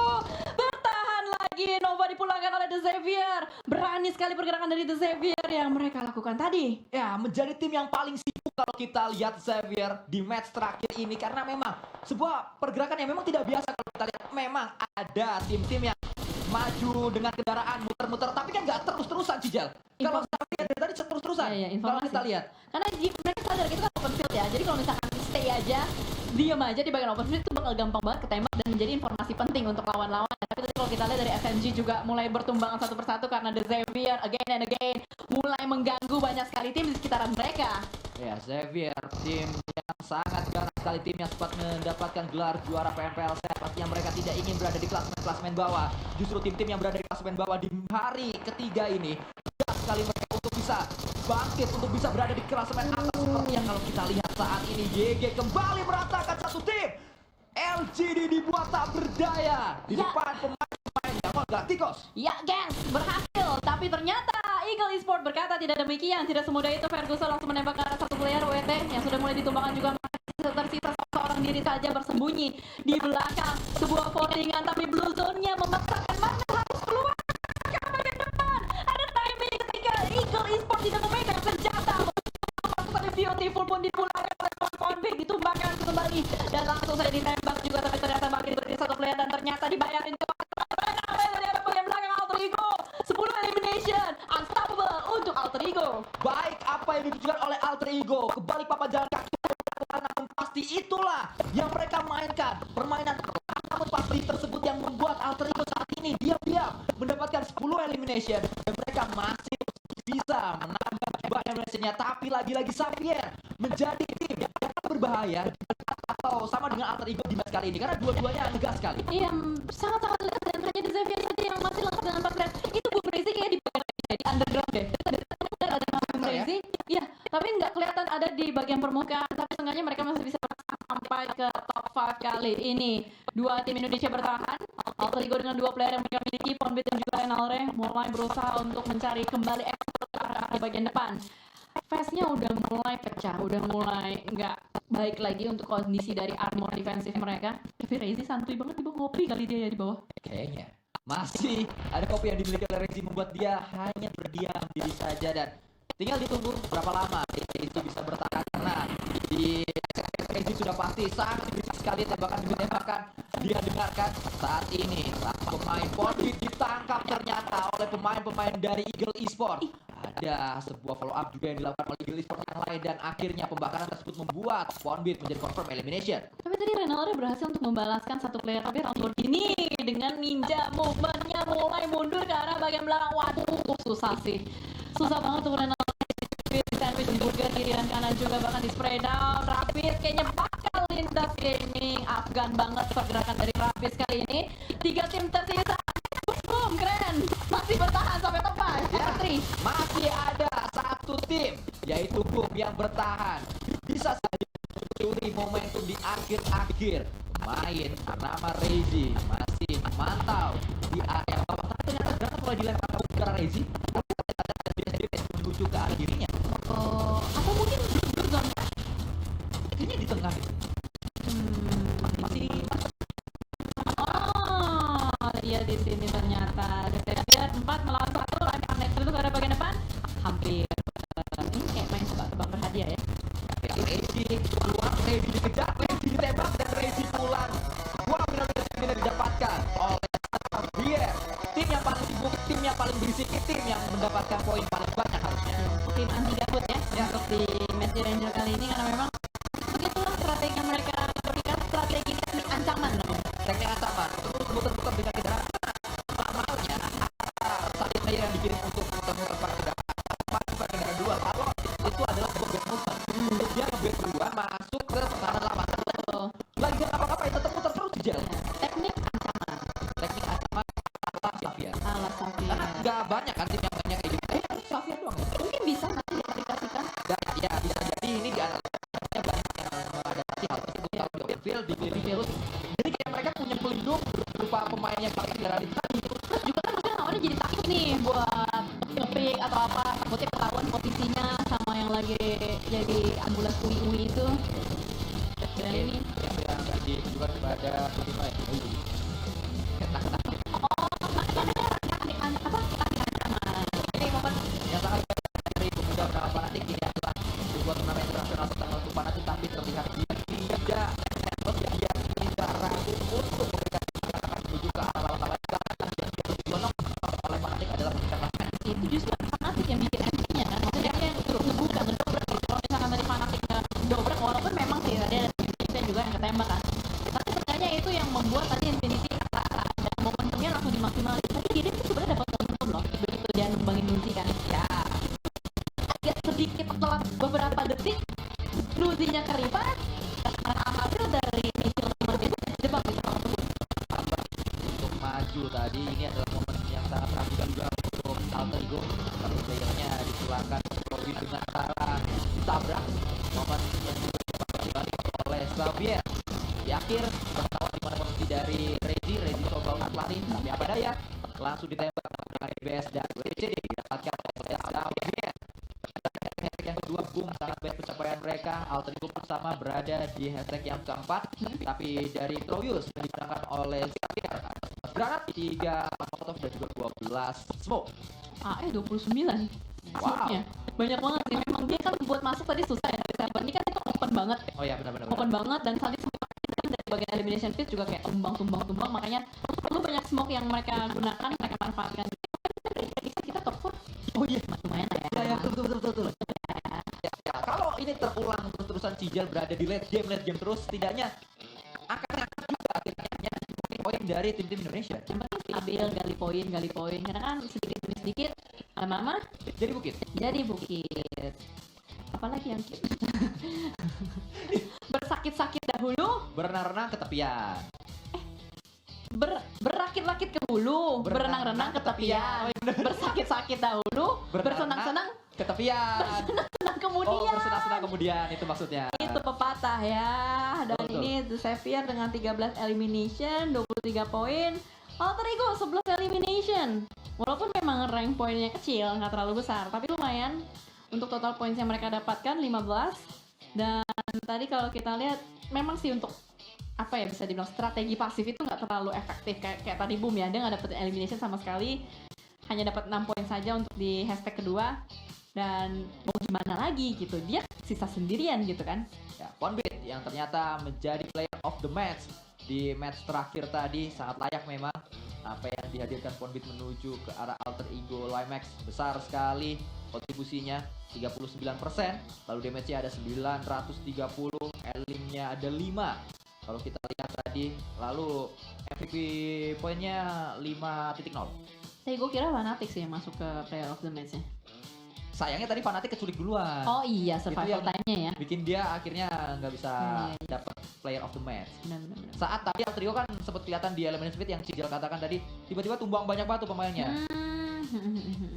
Speaker 1: Bertahan lagi, Nova dipulangkan oleh The Xavier. Berani sekali pergerakan dari The Xavier yang mereka lakukan tadi.
Speaker 2: Ya, menjadi tim yang paling sibuk kalau kita lihat Xavier di match terakhir ini. Karena memang sebuah pergerakan yang memang tidak biasa kalau kita lihat. Memang ada tim-tim yang maju dengan kendaraan muter-muter, tapi kan nggak terus-terusan Cijal. Kalau Xavier dari tadi terus-terusan.
Speaker 1: Iya,
Speaker 2: Kalau
Speaker 1: informasi.
Speaker 2: kita lihat.
Speaker 1: Karena mereka sadar kita kan open field ya. Jadi kalau misalkan stay aja, diam aja di bagian open field itu bakal gampang banget ketembak dan menjadi informasi penting untuk lawan-lawan. Tapi tadi kalau kita lihat dari FMG juga mulai bertumbangan satu persatu karena The Xavier again and again mulai mengganggu banyak sekali tim di sekitaran mereka.
Speaker 2: Ya, Xavier tim yang sangat garang sekali, tim yang sempat mendapatkan gelar juara PMPLC. Pastinya mereka tidak ingin berada di klasemen bawah. Justru tim-tim yang berada di klasemen bawah di hari ketiga ini berat sekali mereka untuk bisa bangkit, untuk bisa berada di klasemen atas seperti yang kalau kita lihat saat ini. YG kembali meratakan satu tim. LGD dibuat tak berdaya di
Speaker 1: Ya.
Speaker 2: depan pemain-pemainnya. Wah, Galacticos.
Speaker 1: Ya gengs, berhasil. Tapi ternyata Eagle Esport berkata tidak demikian. Tidak semudah itu. Ferguson langsung menembak ke arah satu player WT yang sudah mulai ditumbangkan juga. Tersisa seorang diri saja bersembunyi di belakang sebuah forwardingan. Tapi blue zone-nya memaksakan mana harus keluar ke bagian depan. Ada timing ketika Eagle Esport tidak memegang senjata. Tapi Beautiful pun dipulangkan oleh Convict, ditumbangkan kembali dan langsung saja ditembak juga. Tapi ternyata makin berdiri satu player dan ternyata dibayarin ke bagian belakang Alter Ego. 10 elimination, unstoppable untuk Alter Ego.
Speaker 2: Baik apa yang ditunjukkan oleh Alter Ego, kebalik papan jalan kaki karena pasti itulah yang mereka mainkan. Permainan namun pasti tersebut yang membuat Alter Ego saat ini diam-diam mendapatkan 10 elimination dan mereka masih bisa menambah jumlah eliminationnya. Tapi lagi-lagi Xavier menjadi tim yang berbahaya atau sama dengan Alter Ego di match kali ini karena dua-duanya negas sekali.
Speaker 1: Iya, sangat-sangat lekat dan hanya The Xavier saja yang masih lengkap dengan 4 red. Itu Boom Crazy kayak di underground deh. Ada Boom Crazy, iya, tapi nggak kelihatan ada di bagian permukaan. Tapi seenggaknya mereka masih bisa sampai ke top 5 kali ini. Dua tim Indonesia bertahan. Alter Ego dengan 2 player yang mereka miliki, Ponbit dan juga Enalre mulai berusaha untuk mencari kembali ekspor ke arah di bagian depan. Face-nya udah mulai pecah, udah mulai nggak baik lagi untuk kondisi dari armor defensif mereka. Tapi Rezi santuy banget di bawah, ngopi kali dia ya di bawah.
Speaker 2: Kayaknya masih ada kopi yang dimiliki oleh Rezi membuat dia hanya berdiam diri saja dan tinggal ditunggu berapa lama Rezi bisa bertahan karena di Rezi sudah pasti sangat berisik sekali tembakan demi tembakan dia dengarkan saat ini. Pemain Ponbit ditangkap ternyata oleh pemain-pemain dari Eagle Esport. Ada sebuah follow up juga yang dilakukan oleh Eagle Esport yang lain dan akhirnya pembakaran tersebut membuat Ponbit menjadi confirm elimination.
Speaker 1: Tapi tadi Renalre berhasil untuk membalaskan satu player, tapi Lamborghini dengan ninja movementnya mulai mundur ke arah bagian belakang. Waduh, susah sih. Susah banget tuh Renalre. Sandwich di burger kiri dan kanan juga, bahkan di spray down. Rapid kayaknya bakal lindas gaming. Afgan banget pergerakan dari Rapid kali ini. 3 tim tersisa. Boom, keren. Masih bertahan sampai top 5.
Speaker 2: Ya,
Speaker 1: Top 3.
Speaker 2: masih ada satu tim yaitu Boom yang bertahan. Bisa saja mencuri momentum di akhir-akhir. Pemain bernama Rezi masih memantau di area bawah. Tapi ternyata granat mulai dilempar ke arah Rezi. Dia menuju ke arah dirinya.
Speaker 1: Oh, atau mungkin blue zone.
Speaker 2: Kayaknya di tengah itu. Masih
Speaker 1: Oh, iya di sini ternyata. Xavier 4 melawan 1, lempar next dulu ke arah bagian depan. Hampir. Ini kayak main tebak-tebak berhadiah ya.
Speaker 2: Rezi keluar, Rezi dikejar, Rezi ditembak dan Rezi pulang. Buah penalti yang didapatkan oleh Xavier. Tim yang paling sibuk, tim yang paling berisik, tim yang mendapatkan poin paling banyak harusnya.
Speaker 1: Tim anti gabut ya, untuk di match di Ranger kali ini, karena memang begitulah strategi mereka berikan, strategi teknik ancaman namanya.
Speaker 2: Teknik ancaman terus muter-muter dengan kendaraan. Normalnya saling player yang dikirim untuk muter-muter pakai kendaraan dua. Kalau itu adalah sebuah bad movement. Untuk dia nge-bait duluan masuk ke pertahanan lawan.
Speaker 1: Betul.
Speaker 2: Lagi gak apa-apa ya tetap muter terus di jalan. Counterfield dipilih terus. Jadi kayak mereka punya pelindung berupa pemain yang paling tadi.
Speaker 1: Terus juga kan maksudnya awalnya jadi takut nih buat ngepick atau apa, takutnya ketahuan posisinya sama yang lagi jadi ambulans UI itu. Dan ini
Speaker 2: yang ditujukan kepada pemain. Yang sangat dari pemuda Real Fanatik ini adalah sebuah turnamen internasional setengah untuk Fanatik, tapi terlihat dia tidak ragu untuk memberikan serangan menuju ke arah lawan-lawan yang ditonton oleh Fanatik adalah memberikan pasangan.
Speaker 1: itu justru Fanatik yang bikin MC-nya kan, maksudnya dia yang ngebuka ngedobrak gitu. Kalau misalkan dari Fanatik ngedobrak, walaupun memang sih tadi ada Infinity juga yang ketembak kan, tapi sebenarnya itu yang membuat tadi Infinity rasa dan momentumnya langsung dimaksimalin. Tadi Gideon tuh sebenarnya dapat momentum loh begitu dia numbangin Nuzi kan, ya agak sedikit telat beberapa detik Nuzinya ke revive karena hasil dari misil nomor itu jebak bisa
Speaker 2: Untuk maju tadi ini adalah momen yang sangat tragis juga untuk Alter Ego, tapi playernya dipulangkan Robin dengan cara ditabrak. Momen yang dibalik oleh Xavier di akhir pengetahuan di mana posisi dari Reggie coba untuk lari, tapi apa daya langsung ditembak dengan DBS dan WCD didapatkan oleh Xavier. Yang kedua, boom, sangat baik pencapaian mereka. Alter Ego bersama berada di hashtag yang keempat, tapi dari Troyus yang dimenangkan oleh Xavier granat 3 molotov dan juga 12 smoke.
Speaker 1: 29 smoke-nya. Banyak banget sih, memang dia kan buat masuk tadi susah ya, tapi Cyber ini kan itu open banget,
Speaker 2: Oh ya, benar-benar.
Speaker 1: open banget, dan tadi semua kan dari bagian elimination field juga kayak tumbang, makanya perlu banyak smoke yang mereka gunakan, mereka manfaatkan. Kita top 4.
Speaker 2: Oh iya,
Speaker 1: Lumayan lah ya.
Speaker 2: ya, betul. Ya, kalau ini terulang terus-terusan Cijal berada di late game terus, setidaknya akan angkat juga akhirnya poin dari tim-tim Indonesia.
Speaker 1: Yang penting stabil, gali poin, karena kan sedikit demi sedikit lama-lama
Speaker 2: Jadi bukit.
Speaker 1: apalagi yang kita bersakit-sakit dahulu,
Speaker 2: Berenang-renang ke tepian.
Speaker 1: berakit-rakit ke hulu, berenang-renang ke tepian, bersakit-sakit dahulu, bersenang-senang
Speaker 2: ke tepian.
Speaker 1: kemudian.
Speaker 2: Oh, bersenang-senang kemudian, itu maksudnya.
Speaker 1: Itu pepatah ya. Dan
Speaker 2: Betul.
Speaker 1: ini The Xavier dengan 13 elimination, 23 poin. Alter Ego 11 elimination. Walaupun memang rank poinnya kecil, nggak terlalu besar, tapi lumayan untuk total points yang mereka dapatkan 15. Dan tadi kalau kita lihat memang sih untuk apa ya, bisa dibilang strategi pasif itu nggak terlalu efektif kayak tadi Boom ya, dia nggak dapet elimination sama sekali, hanya dapat 6 poin saja untuk di hashtag kedua. Dan mau gimana lagi gitu, dia sisa sendirian gitu kan.
Speaker 2: Ya, Ponbit yang ternyata menjadi player of the match di match terakhir tadi, sangat layak memang apa yang dihadirkan Ponbit menuju ke arah Alter Ego Limax. Besar sekali kontribusinya 39%, lalu damage-nya ada 930, elimnya ada 5 kalau kita lihat tadi, lalu MVP poinnya 5.0.
Speaker 1: Tapi gue kira Fnatic sih yang masuk ke player of the match-nya.
Speaker 2: Sayangnya tadi Fnatic keculik duluan.
Speaker 1: Oh iya, survival
Speaker 2: yang
Speaker 1: time-nya ya.
Speaker 2: bikin dia akhirnya nggak bisa dapat player of the match.
Speaker 1: Benar.
Speaker 2: Saat tadi Alter Ego kan sempat kelihatan di elimination speed yang Cijal katakan tadi, tiba-tiba tumbang banyak banget tuh pemainnya.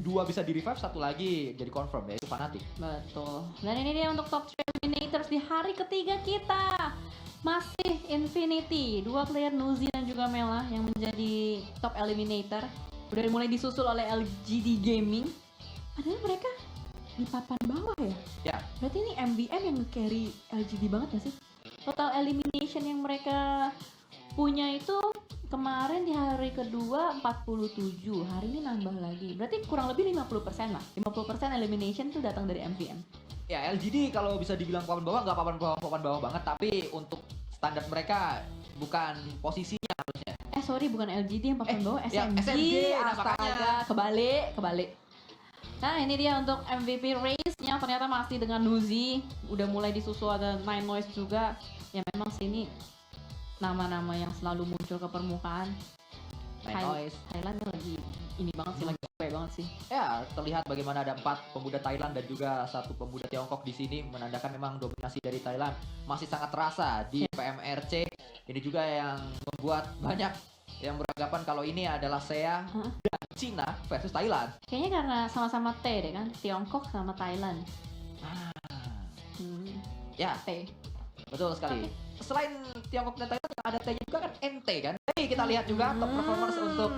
Speaker 2: Dua bisa di revive, satu lagi jadi confirm, yaitu Fnatic.
Speaker 1: Betul. Dan ini dia untuk top 3 eliminators di hari ketiga kita. Masih Infinity, 2 player Nuzi dan juga Mela yang menjadi top eliminator. Udah mulai disusul oleh LGD Gaming. Padahal mereka di papan bawah ya.
Speaker 2: Ya.
Speaker 1: Berarti ini MVM yang nge-carry LGD banget gak sih? Total elimination yang mereka punya itu kemarin di hari kedua 47, hari ini nambah lagi. Berarti kurang lebih 50% lah. 50% elimination tuh datang dari MVM.
Speaker 2: Ya, LGD kalau bisa dibilang papan bawah, nggak papan bawah banget, tapi untuk standar mereka bukan posisinya harusnya.
Speaker 1: Sorry, bukan LGD yang papan bawah,
Speaker 2: ya,
Speaker 1: SMG.
Speaker 2: SMG, nah,
Speaker 1: Astaga,
Speaker 2: makanya.
Speaker 1: kebalik. Nah, ini dia untuk MVP race-nya ternyata masih dengan Nuzi. Udah mulai disusul ada Nine Noise juga. Ya memang sini nama-nama yang selalu muncul ke permukaan.
Speaker 2: Nine Noise.
Speaker 1: Thailand lagi ini banget sih, lagi capek banget sih.
Speaker 2: Ya, terlihat bagaimana ada 4 pemuda Thailand dan juga 1 pemuda Tiongkok di sini, menandakan memang dominasi dari Thailand masih sangat terasa di PMRC. Ini juga yang membuat banyak yang beranggapan kalau ini adalah SEA dan Cina versus Thailand.
Speaker 1: Kayaknya karena sama-sama T deh kan, Tiongkok sama Thailand.
Speaker 2: Ya,
Speaker 1: T.
Speaker 2: betul sekali.
Speaker 1: Oke.
Speaker 2: selain Tiongkok dan Thailand yang ada T juga kan NT kan. Jadi kita lihat juga top performers untuk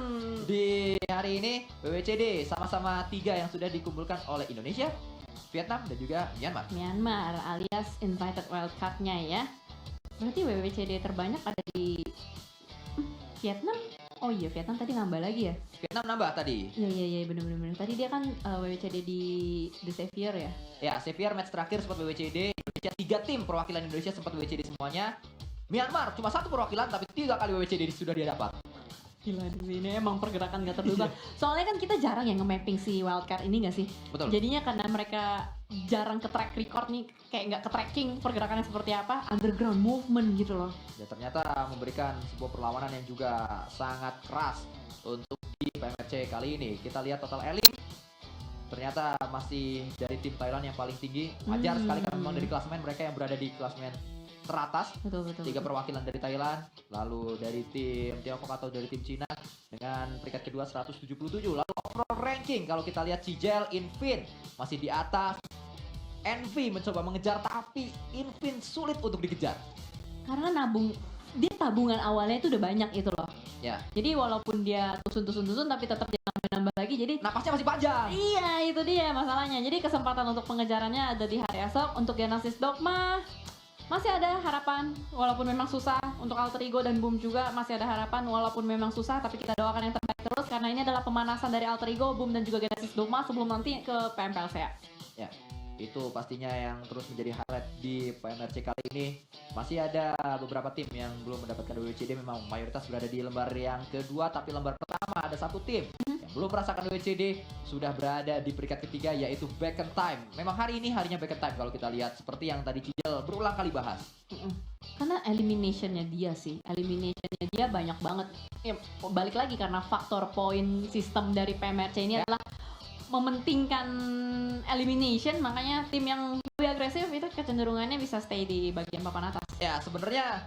Speaker 2: di hari ini WWCD sama-sama 3 yang sudah dikumpulkan oleh Indonesia, Vietnam dan juga Myanmar.
Speaker 1: Myanmar alias invited wildcard-nya ya. Berarti WWCD terbanyak ada di Vietnam. Oh iya, Vietnam tadi nambah lagi ya?
Speaker 2: Vietnam nambah tadi.
Speaker 1: Iya bener. Tadi dia kan WWCD di The Savior ya?
Speaker 2: Ya, Xavier match terakhir sempat WWCD. Indonesia 3 tim perwakilan Indonesia sempat WWCD semuanya. Myanmar cuma 1 perwakilan tapi 3 kali WWCD sudah dia dapat.
Speaker 1: Gila, ini emang pergerakan gak terduga. Soalnya kan kita jarang ya nge-mapping si wildcard ini gak sih?
Speaker 2: Betul.
Speaker 1: Jadinya karena mereka jarang ke track record nih, kayak nggak ke tracking pergerakannya seperti apa, underground movement gitu loh.
Speaker 2: Ya ternyata memberikan sebuah perlawanan yang juga sangat keras untuk di PMRC kali ini. Kita lihat total elim ternyata masih dari tim Thailand yang paling tinggi. Wajar sekali karena memang dari klasemen mereka yang berada di klasemen teratas.
Speaker 1: Betul.
Speaker 2: 3 perwakilan dari Thailand, lalu dari tim Tiongkok atau dari tim Cina dengan peringkat kedua 177. Lalu overall ranking kalau kita lihat Cijel, Infin masih di atas. Envy mencoba mengejar tapi Infin sulit untuk dikejar.
Speaker 1: Karena dia tabungan awalnya itu udah banyak itu loh.
Speaker 2: Ya.
Speaker 1: Jadi walaupun dia tusun tapi tetap dia nambah lagi. Jadi
Speaker 2: napasnya masih panjang.
Speaker 1: Iya, itu dia masalahnya. Jadi kesempatan untuk pengejarannya ada di hari esok. Untuk Genesis Dogma masih ada harapan, walaupun memang susah. Untuk Alter Ego dan Boom juga masih ada harapan, walaupun memang susah. Tapi kita doakan yang terbaik terus, karena ini adalah pemanasan dari Alter Ego, Boom dan juga Genesis Dogma sebelum nanti ke PMPLCA.
Speaker 2: Ya, itu pastinya yang terus menjadi highlight di PMRC kali ini. Masih ada beberapa tim yang belum mendapatkan WWCD, memang mayoritas berada di lembar yang kedua. Tapi lembar pertama ada 1 tim yang belum merasakan WWCD, sudah berada di peringkat ketiga, yaitu Back in Time. Memang hari ini harinya Back in Time kalau kita lihat, seperti yang tadi Cijel berulang kali bahas.
Speaker 1: Karena eliminationnya dia banyak banget ya, balik lagi karena faktor poin sistem dari PMRC ini adalah mementingkan elimination, makanya tim yang lebih agresif itu kecenderungannya bisa stay di bagian papan atas.
Speaker 2: Ya, sebenarnya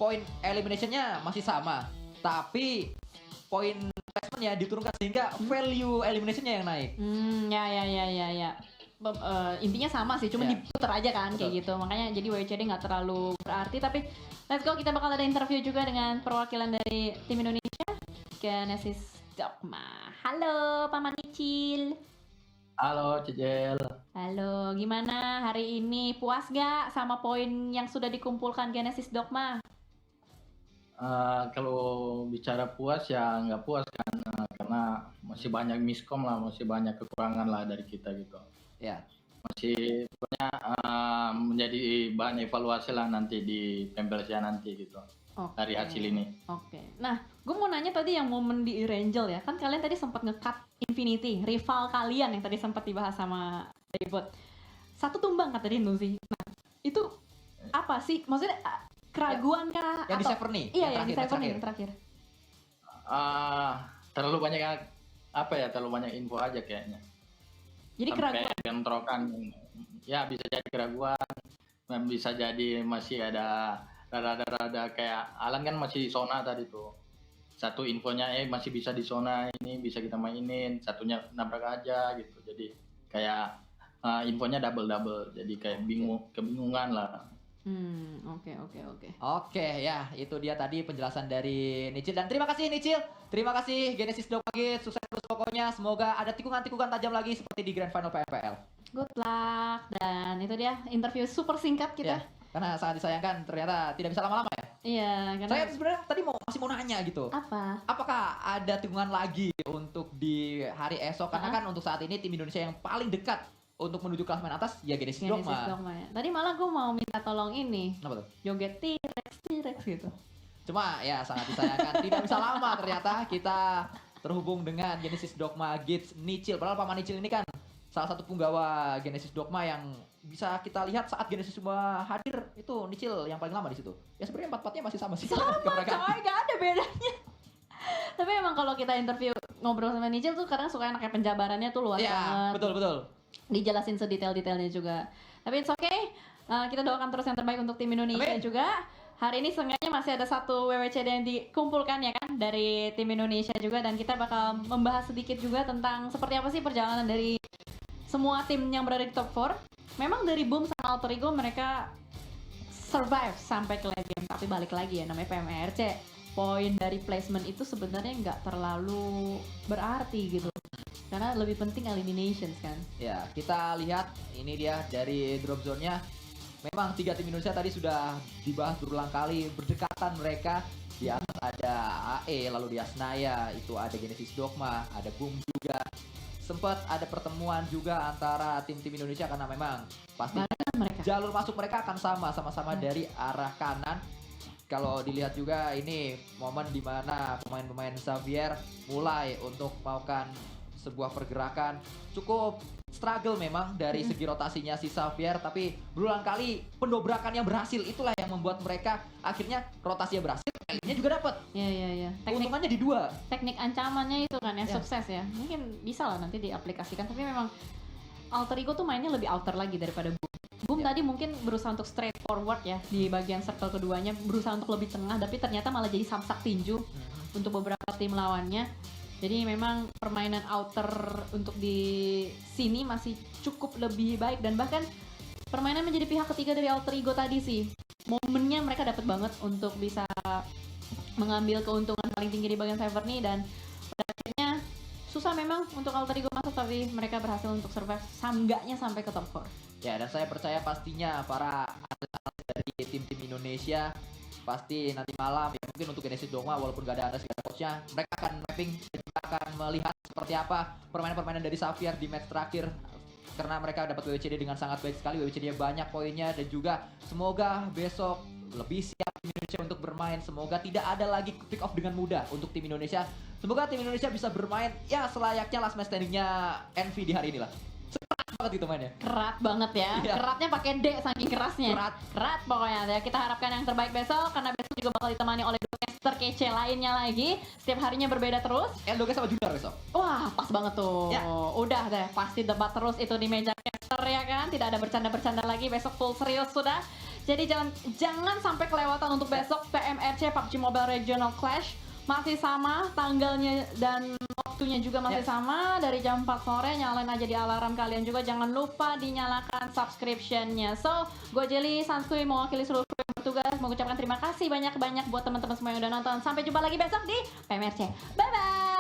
Speaker 2: poin eliminationnya masih sama, tapi poin placementnya diturunkan sehingga value eliminationnya yang naik.
Speaker 1: Ya. Intinya sama sih, cuma diputer aja kan. Betul. Kayak gitu. Makanya jadi WWCD nggak terlalu berarti. Tapi let's go, kita bakal ada interview juga dengan perwakilan dari tim Indonesia, Genesis Dogma. Halo Paman Nicil.
Speaker 3: Halo Cijel.
Speaker 1: Halo, gimana hari ini? Puas gak sama poin yang sudah dikumpulkan Genesis Dogma?
Speaker 3: Kalau bicara puas ya nggak puas kan, karena masih banyak miskom lah, masih banyak kekurangan lah dari kita gitu.
Speaker 2: Ya.
Speaker 3: Masih banyak menjadi bahan evaluasi lah nanti di PMPLCA nanti gitu. Dari hasil ini.
Speaker 1: Oke. Nah, gue mau nanya tadi yang momen di Erangel ya, kan kalian tadi sempat nge-cut Infinity, rival kalian yang tadi sempat dibahas sama David. 1 tumbang kata dia sih. Nah, itu apa sih? Maksudnya keraguan kah?
Speaker 2: Yang
Speaker 1: atau
Speaker 2: di Sever nih?
Speaker 1: Iya, yang di Sever nih, yang terakhir.
Speaker 3: Terlalu banyak terlalu banyak info aja kayaknya.
Speaker 1: Jadi keraguan.
Speaker 3: Bentrokan. Ya bisa jadi keraguan, bisa jadi masih ada rada kayak Alan kan masih di zona tadi tuh. Satu infonya masih bisa di zona ini, bisa kita mainin, satunya nabrak aja gitu. Jadi kayak infonya double. Jadi kayak kebingungan lah.
Speaker 2: Oke, ya itu dia tadi penjelasan dari Nicil, dan terima kasih Nicil, terima kasih Genesis Dogma Gate, sukses terus pokoknya, semoga ada tikungan-tikungan tajam lagi seperti di Grand Final PMPL.
Speaker 1: Good luck, dan itu dia interview super singkat kita.
Speaker 2: Ya, karena sangat disayangkan ternyata tidak bisa lama-lama ya.
Speaker 1: Iya, karena
Speaker 2: saya sebenarnya tadi masih mau nanya gitu.
Speaker 1: Apa?
Speaker 2: Apakah ada tikungan lagi untuk di hari esok? Karena kan untuk saat ini tim Indonesia yang paling dekat untuk menuju klasemen atas ya Genesis Dogma
Speaker 1: ya. Tadi malah gue mau minta tolong ini.
Speaker 2: Apa tuh?
Speaker 1: Joget T-Rex gitu.
Speaker 2: Cuma ya sangat disayangkan tidak bisa lama ternyata kita terhubung dengan Genesis Dogma Gates Nicil. Padahal Paman Nicil ini kan salah satu punggawa Genesis Dogma yang bisa kita lihat saat Genesis semua hadir itu Nicil yang paling lama di situ. Ya sebenarnya 4-4-nya masih sama sih.
Speaker 1: Sama coy, gak ada bedanya. Tapi emang kalau kita interview ngobrol sama Nicil tuh kadang suka enaknya penjabarannya tuh luas banget.
Speaker 2: Betul.
Speaker 1: Dijelasin sedetail-detailnya juga. Tapi it's okay. Kita doakan terus yang terbaik untuk tim Indonesia juga. Hari ini seenggaknya masih ada 1 WWCD yang dikumpulkan ya kan dari tim Indonesia juga, dan kita bakal membahas sedikit juga tentang seperti apa sih perjalanan dari semua tim yang berada di top 4. Memang dari Boom sama Alter Ego mereka survive sampai ke late game. Tapi balik lagi ya, namanya PMRC, poin dari placement itu sebenarnya nggak terlalu berarti gitu, karena lebih penting eliminations kan.
Speaker 2: Ya, kita lihat ini dia dari drop zone-nya. Memang 3 tim Indonesia tadi sudah dibahas berulang kali, berdekatan mereka. Di atas ada AE, lalu di Asnaya itu ada Genesis Dogma, ada Boom juga. Sempat ada pertemuan juga antara tim-tim Indonesia karena memang pasti
Speaker 1: Barengan mereka.
Speaker 2: jalur masuk mereka akan sama-sama dari arah kanan. Kalau dilihat juga ini momen dimana pemain-pemain Xavier mulai untuk melakukan sebuah pergerakan cukup struggle memang dari segi rotasinya si Xavier, tapi berulang kali pendobrakan yang berhasil itulah yang membuat mereka akhirnya rotasinya berhasil, eliknya juga dapat.
Speaker 1: Iya.
Speaker 2: Keuntungannya di dua.
Speaker 1: Teknik ancamannya itu kan ya,
Speaker 2: Ya.
Speaker 1: sukses ya. Mungkin bisa lah nanti diaplikasikan, tapi memang Alter Ego tuh mainnya lebih outer lagi daripada Boom. Boom
Speaker 2: Ya.
Speaker 1: tadi mungkin berusaha untuk straight forward ya di bagian circle keduanya, berusaha untuk lebih tengah, tapi ternyata malah jadi samsak tinju untuk beberapa tim lawannya. Jadi memang permainan outer untuk di sini masih cukup lebih baik, dan bahkan permainan menjadi pihak ketiga dari Alter Ego tadi sih. Momennya mereka dapat banget untuk bisa mengambil keuntungan paling tinggi di bagian server nih, dan pada akhirnya susah memang untuk Alter Ego masuk, tapi mereka berhasil untuk survive sanggaknya sampai ke top 4.
Speaker 2: Ya, dan saya percaya pastinya para atlet dari tim-tim Indonesia pasti nanti malam ya, mungkin untuk Genesis Dogma walaupun gak ada Anda sebagai coachnya, mereka akan mapping dan juga akan melihat seperti apa permainan-permainan dari Xavier di match terakhir, karena mereka dapat WWCD dengan sangat baik sekali, WWCD banyak poinnya, dan juga semoga besok lebih siap tim Indonesia untuk bermain. Semoga tidak ada lagi pick off dengan mudah untuk tim Indonesia. Semoga tim Indonesia bisa bermain ya selayaknya last man standingnya Envy di hari inilah. Serat banget itu mainnya.
Speaker 1: Kerat banget ya.
Speaker 2: Iya.
Speaker 1: Keratnya pakai D saking kerasnya. Kerat pokoknya ya. Kita harapkan yang terbaik besok, karena besok juga bakal ditemani oleh caster kece lainnya lagi. Setiap harinya berbeda terus.
Speaker 2: Eldoga sama Junior besok.
Speaker 1: Wah, pas banget tuh.
Speaker 2: Ya.
Speaker 1: Udah deh, pasti debat terus itu di meja caster ya kan. Tidak ada bercanda-bercanda lagi, besok full serius sudah. Jadi jangan sampai kelewatan untuk besok PMRC PUBG Mobile Regional Clash. Masih sama tanggalnya dan waktunya juga masih sama, dari jam 4 sore. Nyalain aja di alarm kalian juga, jangan lupa dinyalakan subscription-nya. So, gue Jelly Sansui mewakili seluruh kru yang bertugas mengucapkan terima kasih banyak-banyak buat teman-teman semua yang udah nonton. Sampai jumpa lagi besok di PMRC. Bye bye.